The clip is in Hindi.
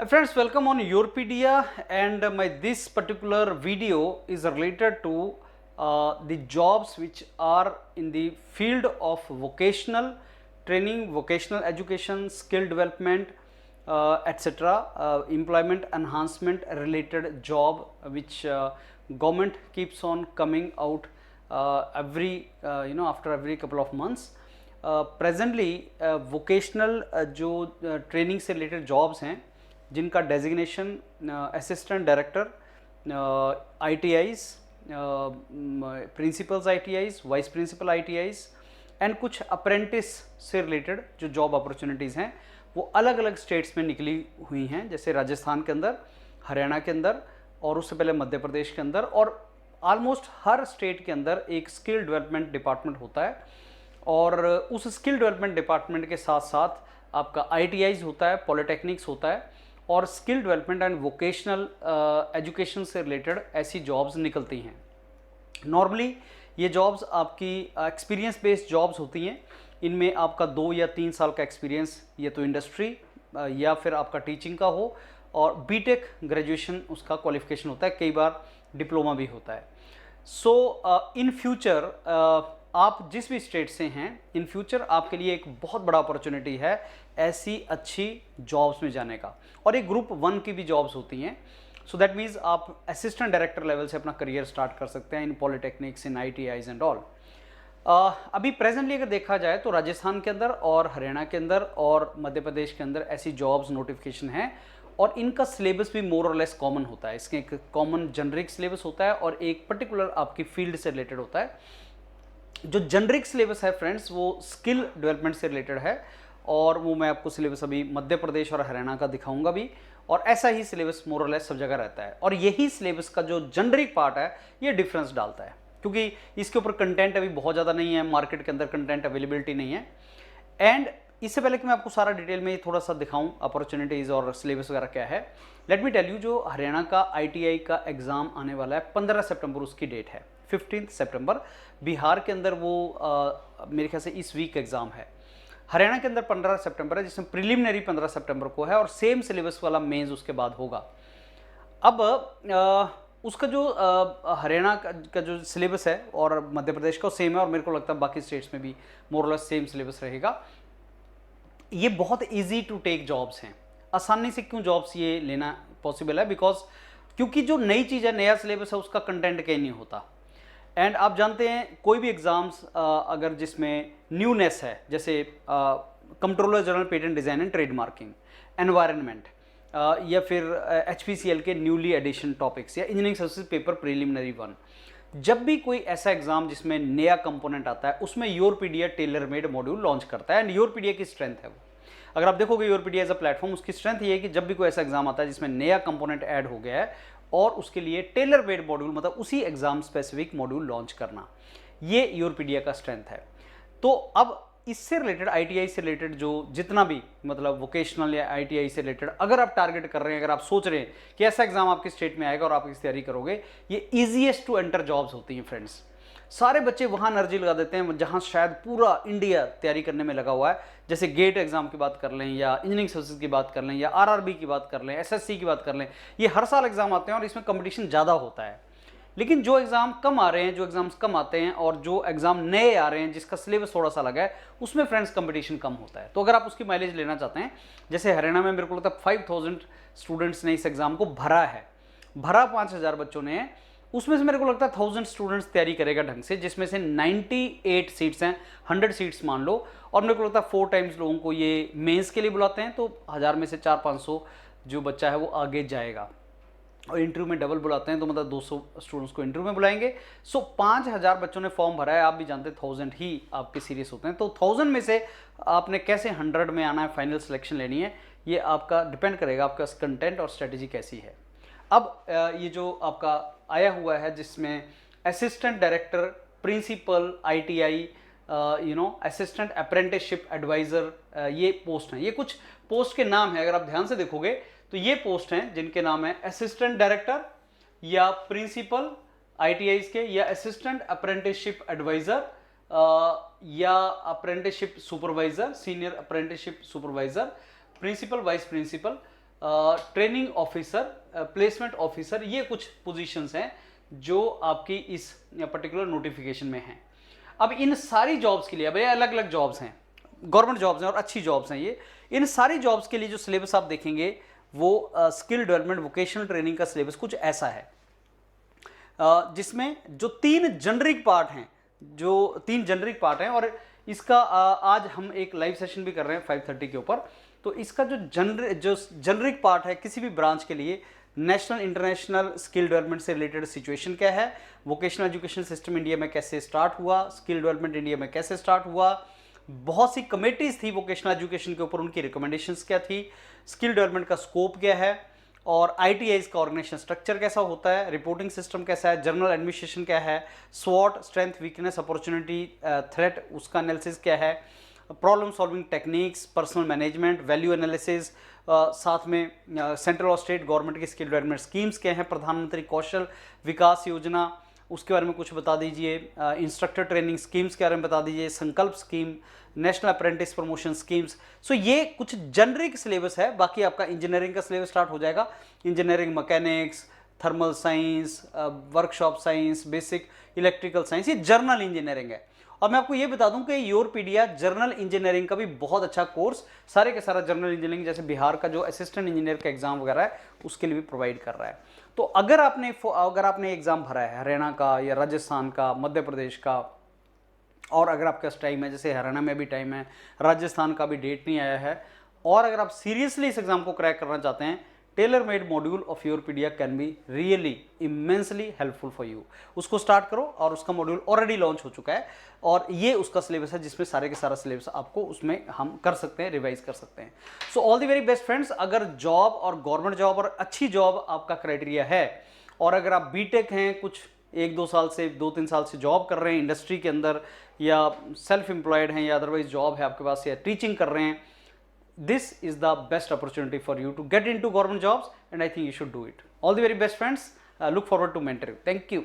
Friends, welcome on Yourpedia, and my this particular video is related to the jobs which are in the field of vocational training, vocational education, skill development, etc. Employment enhancement related job which government keeps on coming out every after every couple of months. Presently vocational जो ट्रेनिंग से रिलेटेड जॉब्स हैं जिनका designation assistant director, ITIs, principals ITIs, vice principal ITIs and कुछ अप्रेंटिस से रिलेटेड जो जॉब अपॉर्चुनिटीज़ हैं वो अलग अलग स्टेट्स में निकली हुई हैं, जैसे राजस्थान के अंदर, हरियाणा के अंदर और उससे पहले मध्य प्रदेश के अंदर, और ऑलमोस्ट हर स्टेट के अंदर एक स्किल डेवलपमेंट डिपार्टमेंट होता है और उस स्किल डेवलपमेंट डिपार्टमेंट के साथ साथ आपका ITIs होता है, पॉलिटेक्निक्स होता है और skill development and vocational education से रिलेटेड ऐसी जॉब्स निकलती हैं। नॉर्मली ये जॉब्स आपकी एक्सपीरियंस बेस्ड जॉब्स होती हैं। इनमें आपका 2 या 3 साल का एक्सपीरियंस या तो इंडस्ट्री या फिर आपका टीचिंग का हो और बीटेक ग्रेजुएशन उसका क्वालिफिकेशन होता है, कई बार डिप्लोमा भी होता है। सो इन फ्यूचर आप जिस भी स्टेट से हैं, इन फ्यूचर आपके लिए एक बहुत बड़ा अपॉर्चुनिटी है ऐसी अच्छी जॉब्स में जाने का, और एक ग्रुप 1 की भी जॉब्स होती हैं। सो दैट मीन्स आप असिस्टेंट डायरेक्टर लेवल से अपना करियर स्टार्ट कर सकते हैं in polytechnics, in ITIs and all. अभी प्रेजेंटली अगर देखा जाए तो राजस्थान के अंदर और हरियाणा के अंदर और मध्य प्रदेश के अंदर ऐसी जॉब्स नोटिफिकेशन हैं और इनका सिलेबस भी मोर और लेस कॉमन होता है। इसके एक कॉमन जेनरिक सिलेबस होता है और एक पर्टिकुलर आपकी फील्ड से रिलेटेड होता है। जो जेनरिक सिलेबस है फ्रेंड्स वो स्किल डेवलपमेंट से रिलेटेड है और वो मैं आपको सिलेबस अभी मध्य प्रदेश और हरियाणा का दिखाऊंगा भी, और ऐसा ही सिलेबस मोर और लेस सब जगह रहता है। और यही सिलेबस का जो जेनरिक पार्ट है ये डिफरेंस डालता है, क्योंकि इसके ऊपर कंटेंट अभी बहुत ज़्यादा नहीं है, मार्केट के अंदर कंटेंट अवेलेबिलिटी नहीं है। एंड इससे पहले कि मैं आपको सारा डिटेल में थोड़ा सा दिखाऊं अपॉर्चुनिटीज़ और सिलेबस वगैरह क्या है, लेट मी टेल यू, जो हरियाणा का ITI का एग्ज़ाम आने वाला है 15 सितंबर उसकी डेट है, 15 सितंबर। बिहार के अंदर वो मेरे ख्याल से इस वीक एग्ज़ाम है। हरियाणा के अंदर 15 सितंबर है, जिसमें प्रिलिमिनरी 15 सितंबर को है और सेम सिलेबस वाला मेंस उसके बाद होगा। अब उसका जो हरियाणा का जो सिलेबस है और मध्य प्रदेश का सेम है, और मेरे को लगता है बाकी स्टेट्स में भी मोरलेस सेम सिलेबस रहेगा। ये बहुत इजी टू टेक जॉब्स हैं। आसानी से क्यों जॉब्स ये लेना पॉसिबल है? बिकॉज क्योंकि जो नई चीज़ है, नया सिलेबस है, उसका कंटेंट कहीं नहीं होता। एंड आप जानते हैं कोई भी एग्ज़ाम्स अगर जिसमें न्यूनेस है, जैसे controller general patent design and trademarking, environment, या फिर HPCL के न्यूली एडिशन टॉपिक्स या इंजीनियरिंग सर्विसेज पेपर प्रीलिमिनरी 1, जब भी कोई ऐसा एग्जाम जिसमें नया कंपोनेंट आता है उसमें योरपीडिया टेलर मेड मॉड्यूल लॉन्च करता है। एंड योरपीडिया की स्ट्रेंथ है वो, अगर आप देखोगे योरपीडिया एज अ प्लेटफॉर्म, उसकी स्ट्रेंथ ये है कि जब भी कोई ऐसा एग्जाम आता है जिसमें नया कंपोनेंट ऐड हो गया है और उसके लिए टेलर मेड मॉड्यूल, मतलब उसी एग्जाम स्पेसिफिक मॉड्यूल लॉन्च करना, ये योरपीडिया का स्ट्रेंथ है। तो अब इससे रिलेटेड ITI से रिलेटेड जो जितना भी मतलब वोकेशनल या ITI से रिलेटेड अगर आप टारगेट कर रहे हैं, अगर आप सोच रहे हैं कि ऐसा एग्जाम आपके स्टेट में आएगा और आप इसकी तैयारी करोगे, ये ईजीएस्ट टू एंटर जॉब्स होती हैं फ्रेंड्स। सारे बच्चे वहाँ एनर्जी लगा देते हैं जहाँ शायद पूरा इंडिया तैयारी करने में लगा हुआ है। जैसे गेट एग्जाम की बात कर लें, या इंजीनियरिंग सर्विसेज की बात कर लें, या RRB की बात कर लें, SSC की बात कर लें, ये हर साल एग्जाम आते हैं और इसमें कंपटीशन ज़्यादा होता है। लेकिन जो एग्ज़ाम कम आ रहे हैं, जो एग्ज़ाम्स कम आते हैं और जो एग्ज़ाम नए आ रहे हैं जिसका सिलेबस थोड़ा सा अलग है, उसमें फ्रेंड्स कंपटीशन कम होता है। तो अगर आप उसकी माइलेज लेना चाहते हैं, जैसे हरियाणा में मेरे को लगता है 5000 स्टूडेंट्स ने इस एग्ज़ाम को भरा है, 5000 बच्चों ने, उसमें से मेरे को लगता है 1000 स्टूडेंट्स तैयारी करेगा ढंग से, जिसमें से 98 सीट्स हैं, 100 सीट्स मान लो, और मेरे को लगता है 4 टाइम्स लोगों को ये मेंस के लिए बुलाते हैं, तो 1000 में से 400-500 जो बच्चा है वो आगे जाएगा, और इंटरव्यू में डबल बुलाते हैं तो मतलब 200 स्टूडेंट्स को इंटरव्यू में बुलाएंगे। सो 5000 बच्चों ने फॉर्म भरा है, आप भी जानते हैं 1000 ही आपके सीरियस होते हैं, तो 1000 में से आपने कैसे 100 में आना है, फाइनल सिलेक्शन लेनी है, ये आपका डिपेंड करेगा आपका कंटेंट और स्ट्रेटेजी कैसी है। अब ये जो आपका आया हुआ है जिसमें assistant director, principal ITI, assistant apprenticeship adviser, ये पोस्ट हैं। ये कुछ पोस्ट के नाम हैं, अगर आप ध्यान से देखोगे तो ये पोस्ट हैं जिनके नाम है असिस्टेंट डायरेक्टर या प्रिंसिपल ITIs के, या असिस्टेंट अप्रेंटिसशिप एडवाइज़र, या apprenticeship supervisor, senior apprenticeship supervisor, principal, vice principal, training officer, placement officer, ये कुछ पोजीशंस हैं जो आपकी इस पर्टिकुलर नोटिफिकेशन में हैं। अब इन सारी जॉब्स के लिए, अब ये अलग अलग जॉब्स हैं, गवर्नमेंट जॉब्स हैं और अच्छी जॉब्स हैं ये। इन सारी जॉब्स के लिए जो सिलेबस आप देखेंगे वो स्किल डेवलपमेंट वोकेशनल ट्रेनिंग का सिलेबस कुछ ऐसा है, जिसमें जो तीन जेनरिक पार्ट हैं और इसका आज हम एक लाइव सेशन भी कर रहे हैं 5:30 के ऊपर। तो इसका जो जेनरिक पार्ट है किसी भी ब्रांच के लिए, नेशनल इंटरनेशनल स्किल डेवलपमेंट से रिलेटेड सिचुएशन क्या है, वोकेशनल एजुकेशन सिस्टम इंडिया में कैसे स्टार्ट हुआ, स्किल डेवलपमेंट इंडिया में कैसे स्टार्ट हुआ, बहुत सी कमेटीज थी वोकेशनल एजुकेशन के ऊपर, उनकी रिकमेंडेशंस क्या थी, स्किल डेवलपमेंट का स्कोप क्या है, और ITIs का ऑर्गेनाइजेशन स्ट्रक्चर कैसा होता है, रिपोर्टिंग सिस्टम कैसा है, जर्नल एडमिनिस्ट्रेशन क्या है, स्वॉट स्ट्रेंथ वीकनेस अपॉर्चुनिटी थ्रेट उसका एनालिसिस क्या है, problem solving techniques, personal management, value analysis, साथ में सेंट्रल और स्टेट गवर्नमेंट की स्किल डेवलपमेंट स्कीम्स क्या हैं, प्रधानमंत्री कौशल विकास योजना उसके बारे में कुछ बता दीजिए, इंस्ट्रक्टर ट्रेनिंग स्कीम्स के बारे में बता दीजिए, Sankalp scheme, national apprentice promotion schemes. So ये कुछ जेनरिक सिलेबस है। बाकी आपका इंजीनियरिंग का सिलेबस स्टार्ट हो जाएगा, engineering mechanics, thermal science, workshop science, basic electrical science, ये जर्नल इंजीनियरिंग है। और मैं आपको ये बता दूं कि योरपीडिया जर्नल इंजीनियरिंग का भी बहुत अच्छा कोर्स, सारे के सारा जर्नल इंजीनियरिंग जैसे बिहार का जो असिस्टेंट इंजीनियर का एग्जाम वगैरह है उसके लिए भी प्रोवाइड कर रहा है। तो अगर आपने एग्जाम भरा है हरियाणा का या राजस्थान का, मध्य प्रदेश का, और अगर आपके पास टाइम है, जैसे हरियाणा में भी टाइम है, राजस्थान का भी डेट नहीं आया है, और अगर आप सीरियसली इस एग्जाम को क्रैक करना चाहते हैं, tailor made module of Yourpedia can be really immensely helpful for you. उसको स्टार्ट करो, और उसका मॉड्यूल ऑलरेडी लॉन्च हो चुका है, और ये उसका सिलेबस है जिसमें सारे के सारा सिलेबस आपको उसमें हम कर सकते हैं, रिवाइज कर सकते हैं। So all the very best friends. अगर जॉब और गवर्नमेंट जॉब और अच्छी जॉब आपका क्राइटेरिया है, और अगर आप बीटेक हैं, कुछ 1-2 साल से 2-3 साल से जॉब कर रहे हैं इंडस्ट्री के अंदर, या सेल्फ एम्प्लॉयड हैं, या अदरवाइज जॉब है आपके पास, या टीचिंग कर रहे हैं, this is the best opportunity for you to get into government jobs, and I think you should do it. All the very best friends. Look forward to mentoring. Thank you.